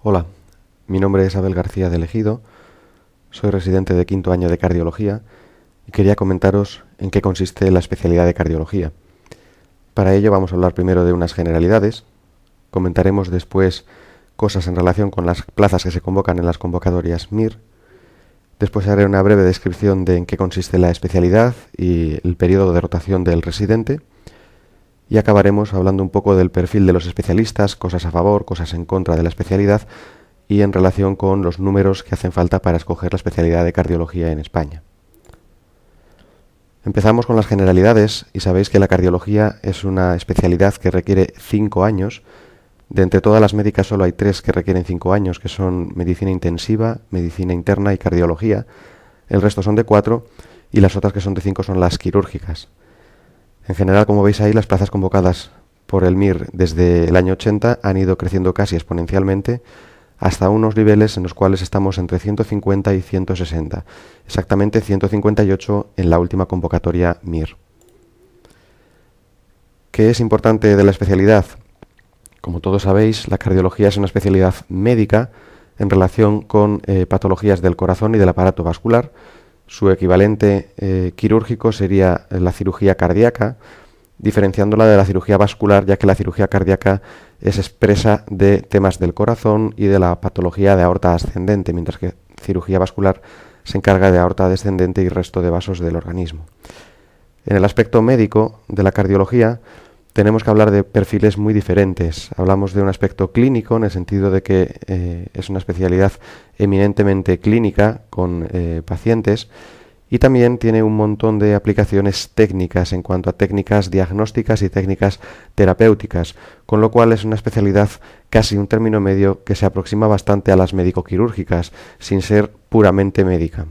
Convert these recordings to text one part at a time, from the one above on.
Hola, mi nombre es Abel García de Ejido, soy residente de quinto año de cardiología y quería comentaros en qué consiste la especialidad de cardiología. Para ello vamos a hablar primero de unas generalidades, comentaremos después cosas en relación con las plazas que se convocan en las convocatorias MIR, después haré una breve descripción de en qué consiste la especialidad y el periodo de rotación del residente, y acabaremos hablando un poco del perfil de los especialistas, cosas a favor, cosas en contra de la especialidad y en relación con los números que hacen falta para escoger la especialidad de cardiología en España. Empezamos con las generalidades y sabéis que la cardiología es una especialidad que requiere 5 años. De entre todas las médicas solo hay 3 que requieren 5 años, que son medicina intensiva, medicina interna y cardiología. El resto son de 4 y las otras que son de 5 son las quirúrgicas. En general, como veis ahí, las plazas convocadas por el MIR desde el año 80 han ido creciendo casi exponencialmente hasta unos niveles en los cuales estamos entre 150 y 160, exactamente 158 en la última convocatoria MIR. ¿Qué es importante de la especialidad? Como todos sabéis, la cardiología es una especialidad médica en relación con patologías del corazón y del aparato vascular. Su equivalente quirúrgico sería la cirugía cardíaca, diferenciándola de la cirugía vascular, ya que la cirugía cardíaca es expresa de temas del corazón y de la patología de aorta ascendente, mientras que cirugía vascular se encarga de aorta descendente y resto de vasos del organismo. En el aspecto médico de la cardiología tenemos que hablar de perfiles muy diferentes. Hablamos de un aspecto clínico en el sentido de que es una especialidad eminentemente clínica con pacientes, y también tiene un montón de aplicaciones técnicas en cuanto a técnicas diagnósticas y técnicas terapéuticas, con lo cual es una especialidad casi un término medio que se aproxima bastante a las médico-quirúrgicas, sin ser puramente médica.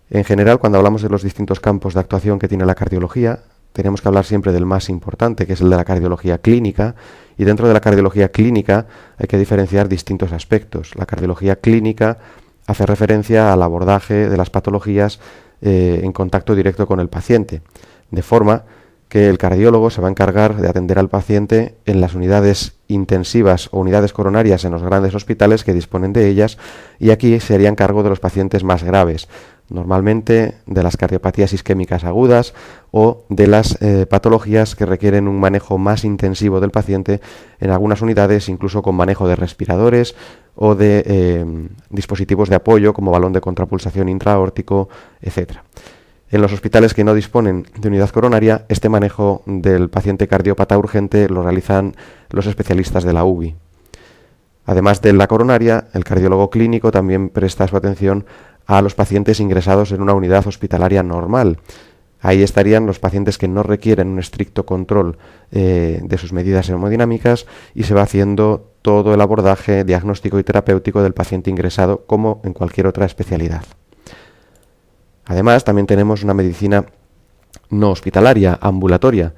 En general, cuando hablamos de los distintos campos de actuación que tiene la cardiología, tenemos que hablar siempre del más importante, que es el de la cardiología clínica, y dentro de la cardiología clínica hay que diferenciar distintos aspectos. La cardiología clínica hace referencia al abordaje de las patologías en contacto directo con el paciente, de forma que el cardiólogo se va a encargar de atender al paciente en las unidades intensivas o unidades coronarias en los grandes hospitales que disponen de ellas, y aquí se harían cargo de los pacientes más graves, normalmente de las cardiopatías isquémicas agudas o de las patologías que requieren un manejo más intensivo del paciente, en algunas unidades incluso con manejo de respiradores o de dispositivos de apoyo como balón de contrapulsación intraaórtico, etc. En los hospitales que no disponen de unidad coronaria, este manejo del paciente cardiópata urgente lo realizan los especialistas de la UBI. Además de la coronaria, el cardiólogo clínico también presta su atención a los pacientes ingresados en una unidad hospitalaria normal. Ahí estarían los pacientes que no requieren un estricto control de sus medidas hemodinámicas, y se va haciendo todo el abordaje diagnóstico y terapéutico del paciente ingresado, como en cualquier otra especialidad. Además, también tenemos una medicina no hospitalaria, ambulatoria.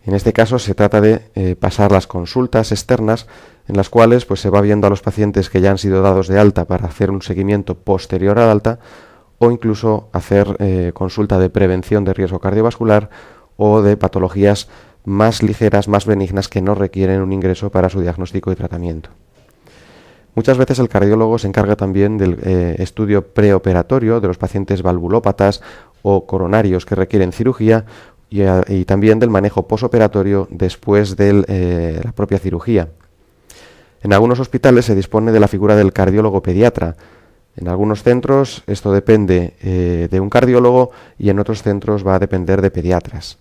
En este caso se trata de pasar las consultas externas, en las cuales se va viendo a los pacientes que ya han sido dados de alta para hacer un seguimiento posterior al alta, o incluso hacer consulta de prevención de riesgo cardiovascular o de patologías más ligeras, más benignas, que no requieren un ingreso para su diagnóstico y tratamiento. Muchas veces el cardiólogo se encarga también del estudio preoperatorio de los pacientes valvulópatas o coronarios que requieren cirugía, y también del manejo posoperatorio después de la propia cirugía. En algunos hospitales se dispone de la figura del cardiólogo pediatra. En algunos centros esto depende de un cardiólogo, y en otros centros va a depender de pediatras.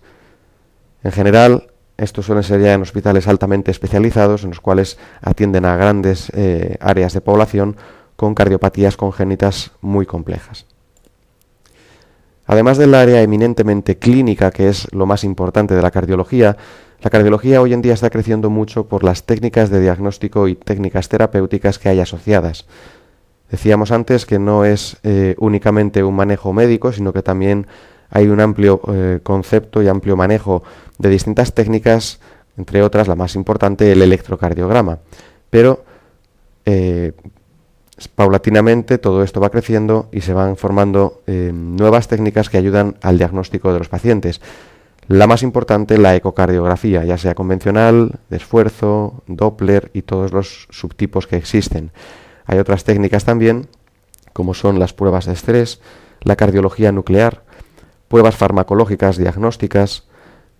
En general, esto suele ser ya en hospitales altamente especializados, en los cuales atienden a grandes áreas de población con cardiopatías congénitas muy complejas. Además del área eminentemente clínica, que es lo más importante de la cardiología hoy en día está creciendo mucho por las técnicas de diagnóstico y técnicas terapéuticas que hay asociadas. Decíamos antes que no es únicamente un manejo médico, sino que también hay un amplio concepto y amplio manejo de distintas técnicas, entre otras la más importante, el electrocardiograma. Pero paulatinamente todo esto va creciendo y se van formando nuevas técnicas que ayudan al diagnóstico de los pacientes. La más importante, la ecocardiografía, ya sea convencional, de esfuerzo, Doppler y todos los subtipos que existen. Hay otras técnicas también, como son las pruebas de estrés, la cardiología nuclear, pruebas farmacológicas diagnósticas,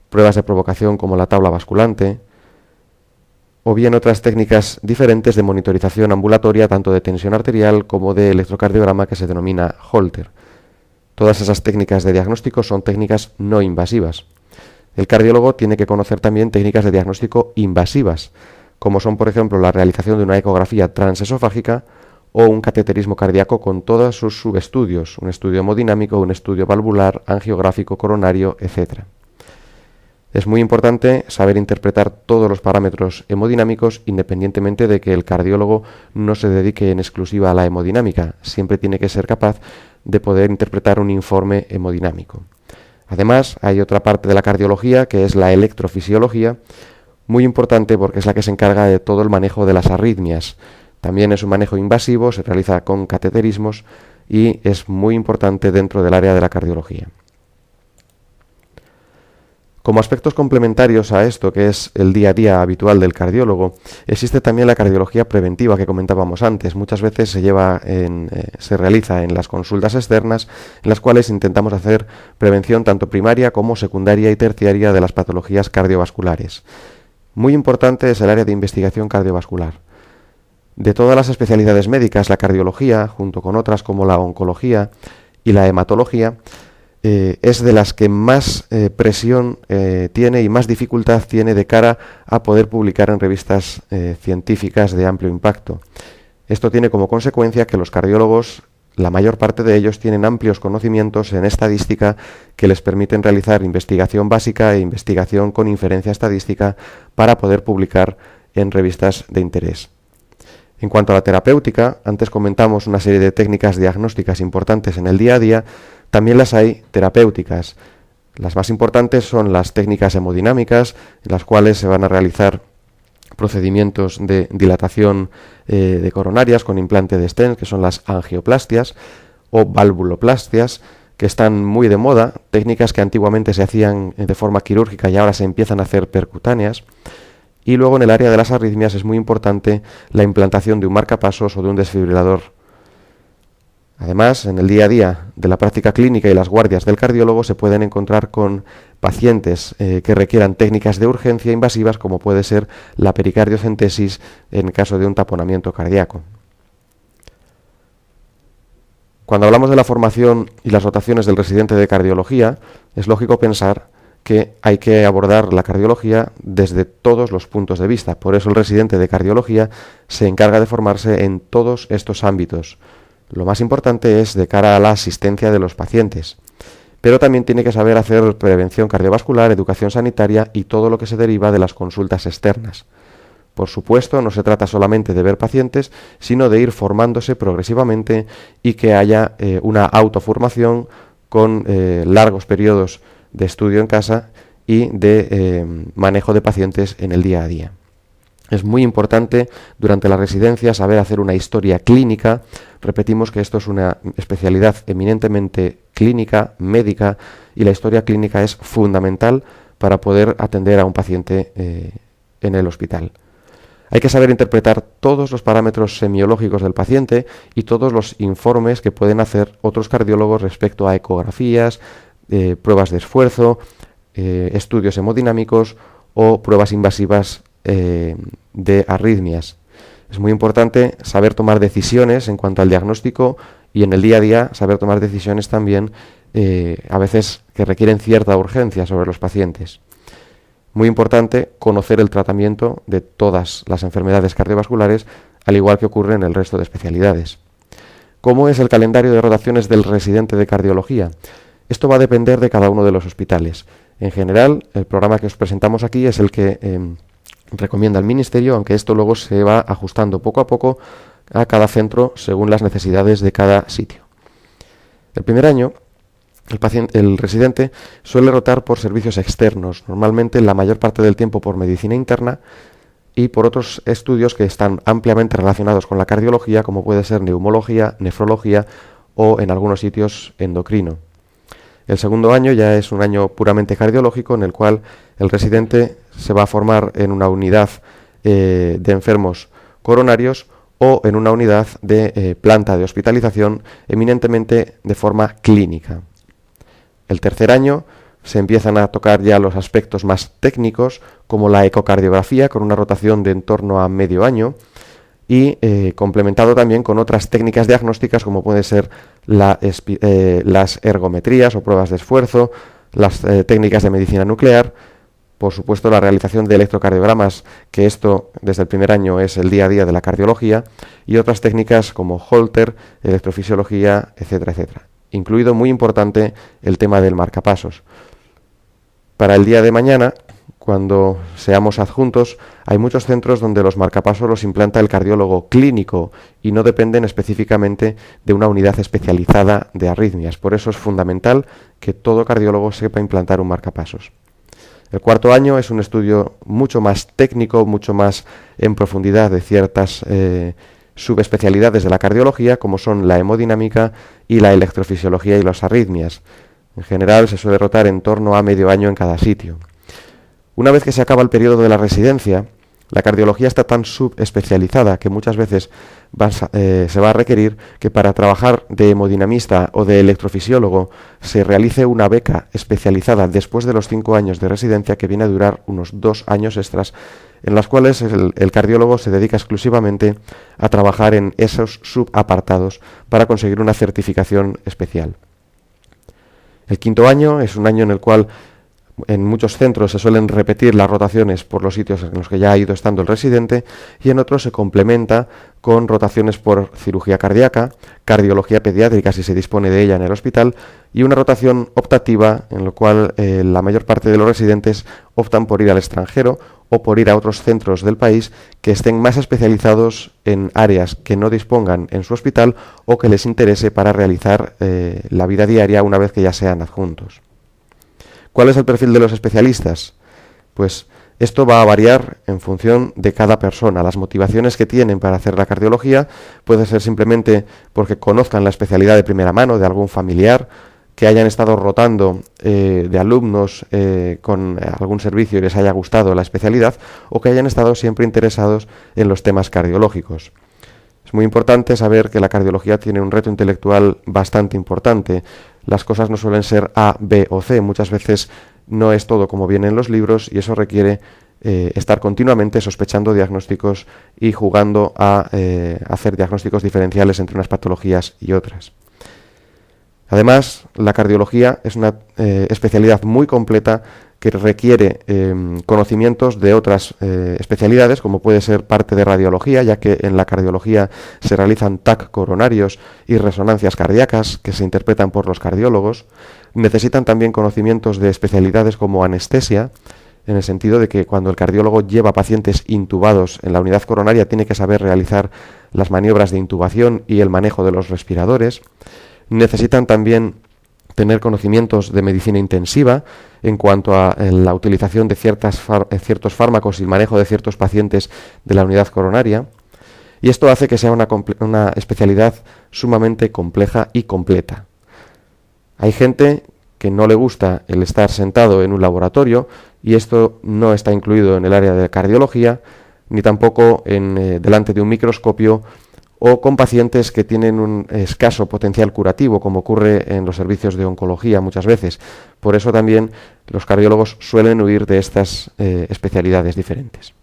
pruebas de provocación como la tabla basculante, o bien otras técnicas diferentes de monitorización ambulatoria, tanto de tensión arterial como de electrocardiograma, que se denomina Holter. Todas esas técnicas de diagnóstico son técnicas no invasivas. El cardiólogo tiene que conocer también técnicas de diagnóstico invasivas, como son, por ejemplo, la realización de una ecografía transesofágica o un cateterismo cardíaco con todos sus subestudios, un estudio hemodinámico, un estudio valvular, angiográfico, coronario, etc. Es muy importante saber interpretar todos los parámetros hemodinámicos, independientemente de que el cardiólogo no se dedique en exclusiva a la hemodinámica. Siempre tiene que ser capaz de poder interpretar un informe hemodinámico. Además, hay otra parte de la cardiología, que es la electrofisiología, muy importante porque es la que se encarga de todo el manejo de las arritmias. También es un manejo invasivo, se realiza con cateterismos y es muy importante dentro del área de la cardiología. Como aspectos complementarios a esto, que es el día a día habitual del cardiólogo, existe también la cardiología preventiva que comentábamos antes. Muchas veces se realiza en las consultas externas, en las cuales intentamos hacer prevención tanto primaria como secundaria y terciaria de las patologías cardiovasculares. Muy importante es el área de investigación cardiovascular. De todas las especialidades médicas, la cardiología, junto con otras como la oncología y la hematología, es de las que más presión tiene y más dificultad tiene de cara a poder publicar en revistas científicas de amplio impacto. Esto tiene como consecuencia que los cardiólogos, la mayor parte de ellos, tienen amplios conocimientos en estadística que les permiten realizar investigación básica e investigación con inferencia estadística para poder publicar en revistas de interés. En cuanto a la terapéutica, antes comentamos una serie de técnicas diagnósticas importantes en el día a día. También las hay terapéuticas. Las más importantes son las técnicas hemodinámicas, en las cuales se van a realizar procedimientos de dilatación de coronarias con implante de stent, que son las angioplastias, o valvuloplastias, que están muy de moda, técnicas que antiguamente se hacían de forma quirúrgica y ahora se empiezan a hacer percutáneas. Y luego en el área de las arritmias es muy importante la implantación de un marcapasos o de un desfibrilador. Además, en el día a día de la práctica clínica y las guardias del cardiólogo se pueden encontrar con pacientes que requieran técnicas de urgencia invasivas, como puede ser la pericardiocentesis en caso de un taponamiento cardíaco. Cuando hablamos de la formación y las rotaciones del residente de cardiología, es lógico pensar que hay que abordar la cardiología desde todos los puntos de vista. Por eso el residente de cardiología se encarga de formarse en todos estos ámbitos. Lo más importante es de cara a la asistencia de los pacientes, pero también tiene que saber hacer prevención cardiovascular, educación sanitaria y todo lo que se deriva de las consultas externas. Por supuesto, no se trata solamente de ver pacientes, sino de ir formándose progresivamente y que haya una autoformación con largos periodos de estudio en casa y de manejo de pacientes en el día a día. Es muy importante durante la residencia saber hacer una historia clínica. Repetimos que esto es una especialidad eminentemente clínica, médica, y la historia clínica es fundamental para poder atender a un paciente en el hospital. Hay que saber interpretar todos los parámetros semiológicos del paciente y todos los informes que pueden hacer otros cardiólogos respecto a ecografías, pruebas de esfuerzo, estudios hemodinámicos o pruebas invasivas de arritmias. Es muy importante saber tomar decisiones en cuanto al diagnóstico y en el día a día saber tomar decisiones también a veces que requieren cierta urgencia sobre los pacientes. Muy importante conocer el tratamiento de todas las enfermedades cardiovasculares, al igual que ocurre en el resto de especialidades. ¿Cómo es el calendario de rotaciones del residente de cardiología? Esto va a depender de cada uno de los hospitales. En general, el programa que os presentamos aquí es el que recomienda el Ministerio, aunque esto luego se va ajustando poco a poco a cada centro según las necesidades de cada sitio. El primer año, el residente suele rotar por servicios externos, normalmente la mayor parte del tiempo por medicina interna y por otros estudios que están ampliamente relacionados con la cardiología, como puede ser neumología, nefrología o en algunos sitios endocrino. El segundo año ya es un año puramente cardiológico en el cual el residente se va a formar en una unidad de enfermos coronarios o en una unidad de planta de hospitalización eminentemente de forma clínica. El tercer año se empiezan a tocar ya los aspectos más técnicos, como la ecocardiografía, con una rotación de en torno a medio año, y complementado también con otras técnicas diagnósticas, como pueden ser las ergometrías o pruebas de esfuerzo, las técnicas de medicina nuclear, por supuesto la realización de electrocardiogramas, que esto desde el primer año es el día a día de la cardiología, y otras técnicas como Holter, electrofisiología, etcétera, etcétera. Incluido, muy importante, el tema del marcapasos. Para el día de mañana, cuando seamos adjuntos, hay muchos centros donde los marcapasos los implanta el cardiólogo clínico y no dependen específicamente de una unidad especializada de arritmias. Por eso es fundamental que todo cardiólogo sepa implantar un marcapasos. El cuarto año es un estudio mucho más técnico, mucho más en profundidad de ciertas subespecialidades de la cardiología, como son la hemodinámica y la electrofisiología y las arritmias. En general se suele rotar en torno a medio año en cada sitio. Una vez que se acaba el periodo de la residencia, la cardiología está tan subespecializada que muchas veces se va a requerir que para trabajar de hemodinamista o de electrofisiólogo se realice una beca especializada después de los 5 años de residencia, que viene a durar unos 2 años extras, en las cuales el cardiólogo se dedica exclusivamente a trabajar en esos subapartados para conseguir una certificación especial. El quinto año es un año en el cual en muchos centros se suelen repetir las rotaciones por los sitios en los que ya ha ido estando el residente, y en otros se complementa con rotaciones por cirugía cardíaca, cardiología pediátrica si se dispone de ella en el hospital, y una rotación optativa en la cual la mayor parte de los residentes optan por ir al extranjero o por ir a otros centros del país que estén más especializados en áreas que no dispongan en su hospital o que les interese para realizar la vida diaria una vez que ya sean adjuntos. ¿Cuál es el perfil de los especialistas? Pues esto va a variar en función de cada persona. Las motivaciones que tienen para hacer la cardiología puede ser simplemente porque conozcan la especialidad de primera mano de algún familiar, que hayan estado rotando de alumnos con algún servicio y les haya gustado la especialidad, o que hayan estado siempre interesados en los temas cardiológicos. Es muy importante saber que la cardiología tiene un reto intelectual bastante importante. Las cosas no suelen ser A, B o C. Muchas veces no es todo como viene en los libros, y eso requiere estar continuamente sospechando diagnósticos y jugando a hacer diagnósticos diferenciales entre unas patologías y otras. Además, la cardiología es una especialidad muy completa que requiere conocimientos de otras especialidades, como puede ser parte de radiología, ya que en la cardiología se realizan TAC coronarios y resonancias cardíacas que se interpretan por los cardiólogos. Necesitan también conocimientos de especialidades como anestesia, en el sentido de que cuando el cardiólogo lleva pacientes intubados en la unidad coronaria tiene que saber realizar las maniobras de intubación y el manejo de los respiradores. Necesitan también tener conocimientos de medicina intensiva en cuanto a la utilización de ciertos fármacos y el manejo de ciertos pacientes de la unidad coronaria. Y esto hace que sea una especialidad sumamente compleja y completa. Hay gente que no le gusta el estar sentado en un laboratorio, y esto no está incluido en el área de cardiología, ni tampoco delante de un microscopio o con pacientes que tienen un escaso potencial curativo, como ocurre en los servicios de oncología muchas veces. Por eso también los cardiólogos suelen huir de estas especialidades diferentes.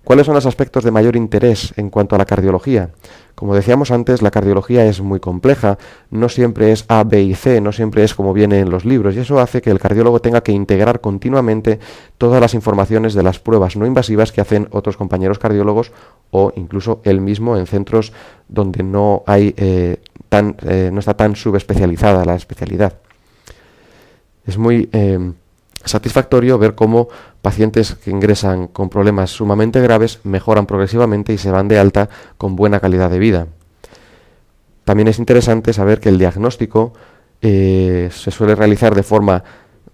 ¿Cuáles son los aspectos de mayor interés en cuanto a la cardiología? Como decíamos antes, la cardiología es muy compleja, no siempre es A, B y C, no siempre es como viene en los libros, y eso hace que el cardiólogo tenga que integrar continuamente todas las informaciones de las pruebas no invasivas que hacen otros compañeros cardiólogos, o incluso él mismo en centros donde no está tan subespecializada la especialidad. Es muy satisfactorio ver cómo pacientes que ingresan con problemas sumamente graves mejoran progresivamente y se van de alta con buena calidad de vida. También es interesante saber que el diagnóstico se suele realizar de forma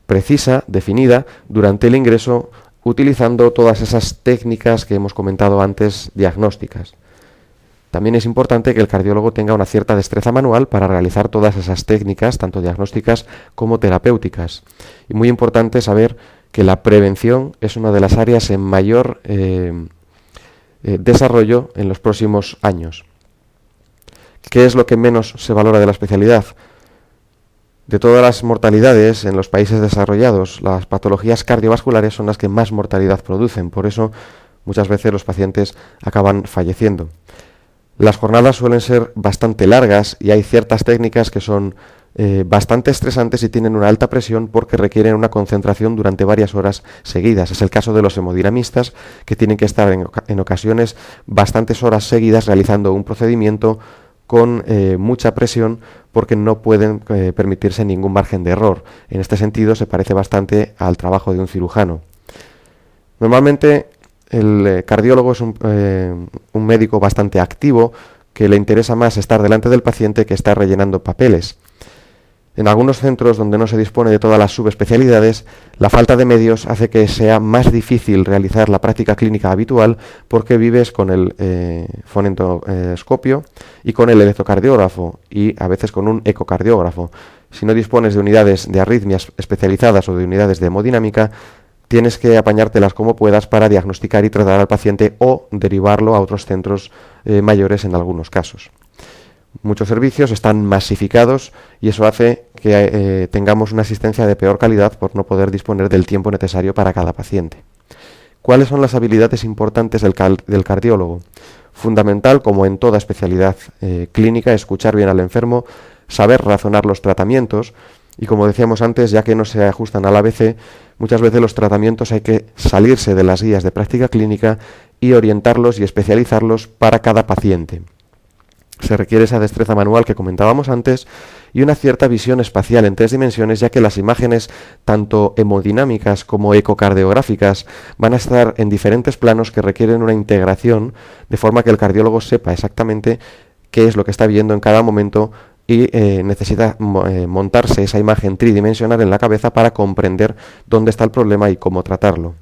precisa, definida, durante el ingreso, utilizando todas esas técnicas que hemos comentado antes diagnósticas. También es importante que el cardiólogo tenga una cierta destreza manual para realizar todas esas técnicas, tanto diagnósticas como terapéuticas. Y muy importante saber que la prevención es una de las áreas en mayor desarrollo en los próximos años. ¿Qué es lo que menos se valora de la especialidad? De todas las mortalidades en los países desarrollados, las patologías cardiovasculares son las que más mortalidad producen. Por eso, muchas veces los pacientes acaban falleciendo. Las jornadas suelen ser bastante largas y hay ciertas técnicas que son bastante estresantes y tienen una alta presión porque requieren una concentración durante varias horas seguidas. Es el caso de los hemodinamistas, que tienen que estar en ocasiones bastantes horas seguidas realizando un procedimiento con mucha presión porque no pueden permitirse ningún margen de error. En este sentido se parece bastante al trabajo de un cirujano. Normalmente el cardiólogo es un médico bastante activo, que le interesa más estar delante del paciente que estar rellenando papeles. En algunos centros donde no se dispone de todas las subespecialidades, la falta de medios hace que sea más difícil realizar la práctica clínica habitual porque vives con el fonendoscopio y con el electrocardiógrafo y a veces con un ecocardiógrafo. Si no dispones de unidades de arritmias especializadas o de unidades de hemodinámica, tienes que apañártelas como puedas para diagnosticar y tratar al paciente o derivarlo a otros centros mayores en algunos casos. Muchos servicios están masificados y eso hace que tengamos una asistencia de peor calidad por no poder disponer del tiempo necesario para cada paciente. ¿Cuáles son las habilidades importantes del cardiólogo? Fundamental, como en toda especialidad clínica, escuchar bien al enfermo, saber razonar los tratamientos y, como decíamos antes, ya que no se ajustan al ABC, muchas veces los tratamientos hay que salirse de las guías de práctica clínica y orientarlos y especializarlos para cada paciente. Se requiere esa destreza manual que comentábamos antes y una cierta visión espacial en 3 dimensiones, ya que las imágenes, tanto hemodinámicas como ecocardiográficas, van a estar en diferentes planos que requieren una integración, de forma que el cardiólogo sepa exactamente qué es lo que está viendo en cada momento y necesita montarse esa imagen tridimensional en la cabeza para comprender dónde está el problema y cómo tratarlo.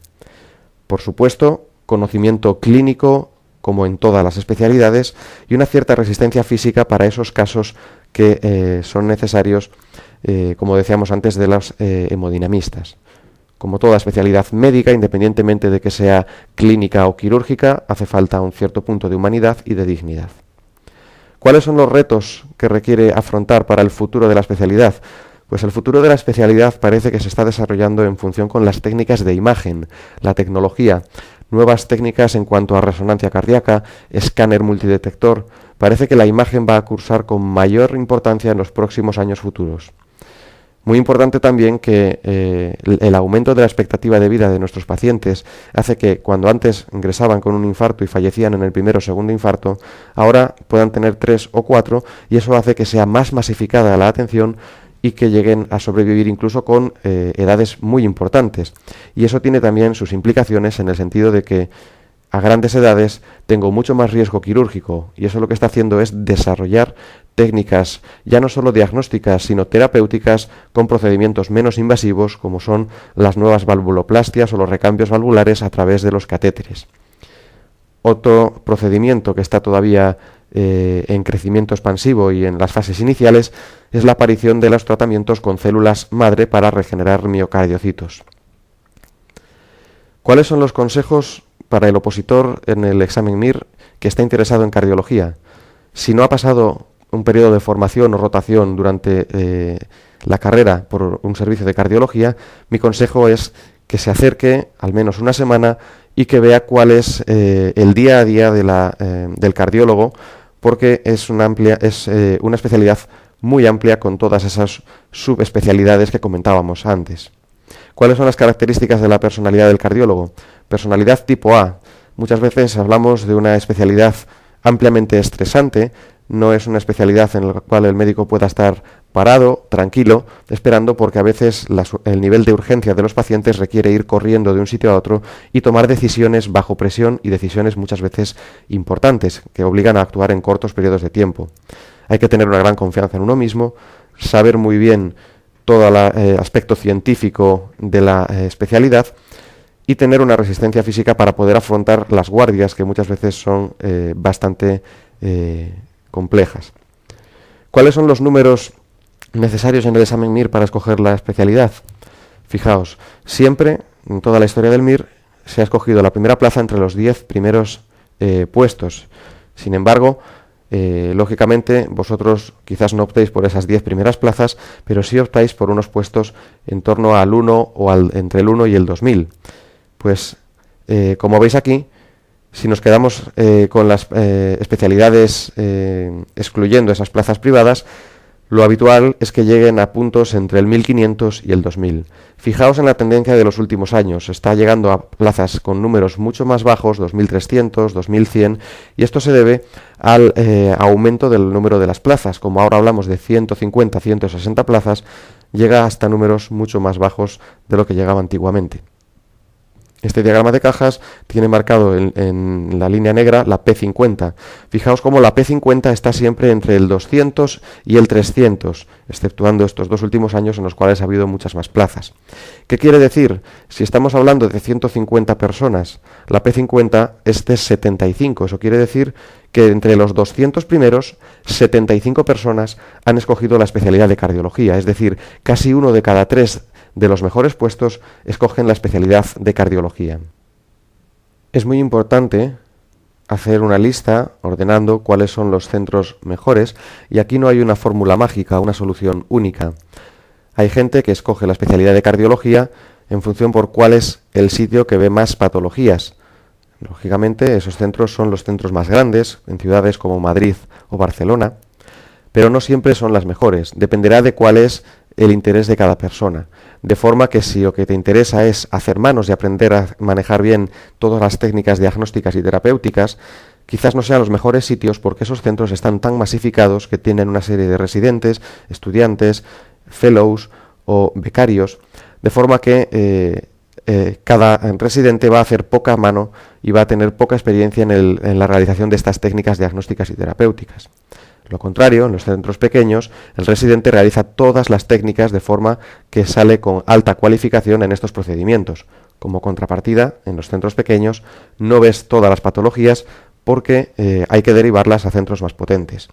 Por supuesto, conocimiento clínico, como en todas las especialidades, y una cierta resistencia física para esos casos que son necesarios, como decíamos antes, de los hemodinamistas. Como toda especialidad médica, independientemente de que sea clínica o quirúrgica, hace falta un cierto punto de humanidad y de dignidad. ¿Cuáles son los retos que requiere afrontar para el futuro de la especialidad? Pues el futuro de la especialidad parece que se está desarrollando en función con las técnicas de imagen, la tecnología, nuevas técnicas en cuanto a resonancia cardíaca, escáner multidetector. Parece que la imagen va a cursar con mayor importancia en los próximos años futuros. Muy importante también que el aumento de la expectativa de vida de nuestros pacientes hace que cuando antes ingresaban con un infarto y fallecían en el primero o segundo infarto, ahora puedan tener 3 o 4 y eso hace que sea más masificada la atención y que lleguen a sobrevivir incluso con edades muy importantes. Y eso tiene también sus implicaciones en el sentido de que a grandes edades tengo mucho más riesgo quirúrgico y eso lo que está haciendo es desarrollar técnicas ya no solo diagnósticas sino terapéuticas con procedimientos menos invasivos como son las nuevas valvuloplastias o los recambios valvulares a través de los catéteres. Otro procedimiento que está todavía en crecimiento expansivo y en las fases iniciales es la aparición de los tratamientos con células madre para regenerar miocardiocitos. ¿Cuáles son los consejos para el opositor en el examen MIR que está interesado en cardiología? Si no ha pasado un periodo de formación o rotación durante la carrera por un servicio de cardiología, mi consejo es que se acerque al menos una semana y que vea cuál es el día a día del cardiólogo, porque es una especialidad muy amplia con todas esas subespecialidades que comentábamos antes. ¿Cuáles son las características de la personalidad del cardiólogo? Personalidad tipo A. Muchas veces hablamos de una especialidad ampliamente estresante, no es una especialidad en la cual el médico pueda estar parado, tranquilo, esperando, porque a veces el nivel de urgencia de los pacientes requiere ir corriendo de un sitio a otro y tomar decisiones bajo presión y decisiones muchas veces importantes que obligan a actuar en cortos periodos de tiempo. Hay que tener una gran confianza en uno mismo, saber muy bien todo el aspecto científico de la especialidad y tener una resistencia física para poder afrontar las guardias que muchas veces son bastante complejas. ¿Cuáles son los números necesarios en el examen MIR para escoger la especialidad? Fijaos, siempre en toda la historia del MIR se ha escogido la primera plaza entre los 10 primeros puestos. Sin embargo, lógicamente vosotros quizás no optéis por esas 10 primeras plazas, pero sí optáis por unos puestos en torno al 1 o entre el 1 y el 2000. Pues como veis aquí, si nos quedamos con las especialidades excluyendo esas plazas privadas, lo habitual es que lleguen a puntos entre el 1500 y el 2000. Fijaos en la tendencia de los últimos años, está llegando a plazas con números mucho más bajos, 2300, 2100, y esto se debe al aumento del número de las plazas. Como ahora hablamos de 150, 160 plazas, llega hasta números mucho más bajos de lo que llegaba antiguamente. Este diagrama de cajas tiene marcado en la línea negra la P50. Fijaos cómo la P50 está siempre entre el 200 y el 300, exceptuando estos dos últimos años en los cuales ha habido muchas más plazas. ¿Qué quiere decir? Si estamos hablando de 150 personas, la P50 es de 75. Eso quiere decir que entre los 200 primeros, 75 personas han escogido la especialidad de cardiología, es decir, casi 1 de cada 3 de los mejores puestos escogen la especialidad de cardiología. Es muy importante hacer una lista ordenando cuáles son los centros mejores, y aquí no hay una fórmula mágica, una solución única. Hay gente que escoge la especialidad de cardiología en función por cuál es el sitio que ve más patologías. Lógicamente, esos centros son los centros más grandes, en ciudades como Madrid o Barcelona, pero no siempre son las mejores. Dependerá de cuál es el interés de cada persona. De forma que si lo que te interesa es hacer manos y aprender a manejar bien todas las técnicas diagnósticas y terapéuticas, quizás no sean los mejores sitios, porque esos centros están tan masificados que tienen una serie de residentes, estudiantes, fellows o becarios, de forma que cada residente va a hacer poca mano y va a tener poca experiencia en la realización de estas técnicas diagnósticas y terapéuticas. Lo contrario, en los centros pequeños, el residente realiza todas las técnicas de forma que sale con alta cualificación en estos procedimientos. Como contrapartida, en los centros pequeños no ves todas las patologías porque hay que derivarlas a centros más potentes.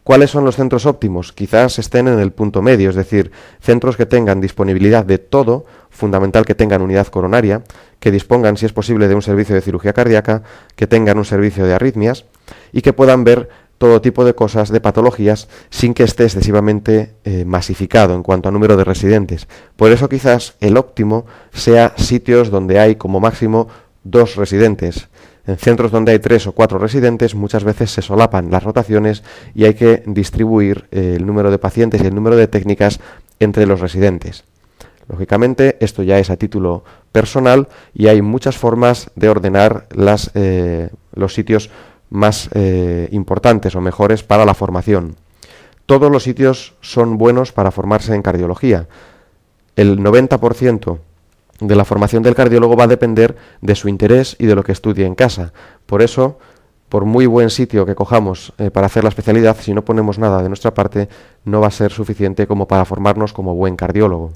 ¿Cuáles son los centros óptimos? Quizás estén en el punto medio, es decir, centros que tengan disponibilidad de todo, fundamental que tengan unidad coronaria, que dispongan, si es posible, de un servicio de cirugía cardíaca, que tengan un servicio de arritmias y que puedan ver todo tipo de cosas, de patologías, sin que esté excesivamente masificado en cuanto a número de residentes. Por eso quizás el óptimo sea sitios donde hay como máximo 2 residentes. En centros donde hay 3 o 4 residentes muchas veces se solapan las rotaciones y hay que distribuir el número de pacientes y el número de técnicas entre los residentes. Lógicamente esto ya es a título personal y hay muchas formas de ordenar los sitios más importantes o mejores para la formación. Todos los sitios son buenos para formarse en cardiología. El 90% de la formación del cardiólogo va a depender de su interés y de lo que estudie en casa. Por eso, por muy buen sitio que cojamos para hacer la especialidad, si no ponemos nada de nuestra parte, no va a ser suficiente como para formarnos como buen cardiólogo.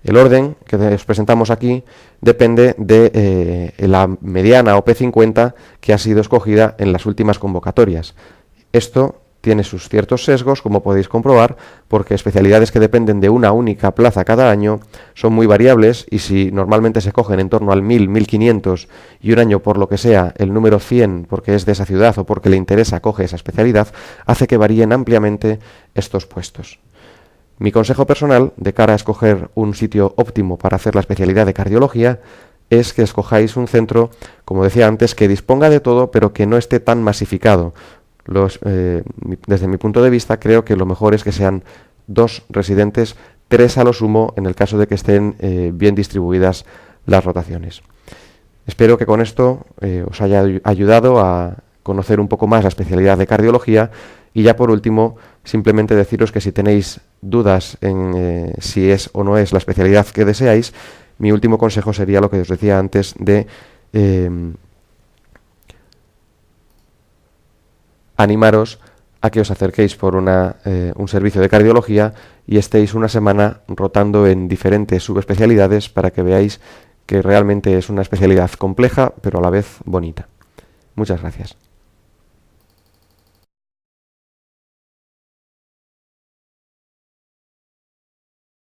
El orden que os presentamos aquí depende de la mediana o P50 que ha sido escogida en las últimas convocatorias. Esto tiene sus ciertos sesgos, como podéis comprobar, porque especialidades que dependen de una única plaza cada año son muy variables, y si normalmente se cogen en torno al 1000, 1500 y un año por lo que sea el número 100 porque es de esa ciudad o porque le interesa coge esa especialidad, hace que varíen ampliamente estos puestos. Mi consejo personal de cara a escoger un sitio óptimo para hacer la especialidad de cardiología es que escojáis un centro, como decía antes, que disponga de todo pero que no esté tan masificado. Desde mi punto de vista creo que lo mejor es que sean 2 residentes, 3 a lo sumo en el caso de que estén bien distribuidas las rotaciones. Espero que con esto os haya ayudado a conocer un poco más la especialidad de cardiología. Y ya por último, simplemente deciros que si tenéis dudas en si es o no es la especialidad que deseáis, mi último consejo sería lo que os decía antes de animaros a que os acerquéis por un servicio de cardiología y estéis una semana rotando en diferentes subespecialidades para que veáis que realmente es una especialidad compleja, pero a la vez bonita. Muchas gracias.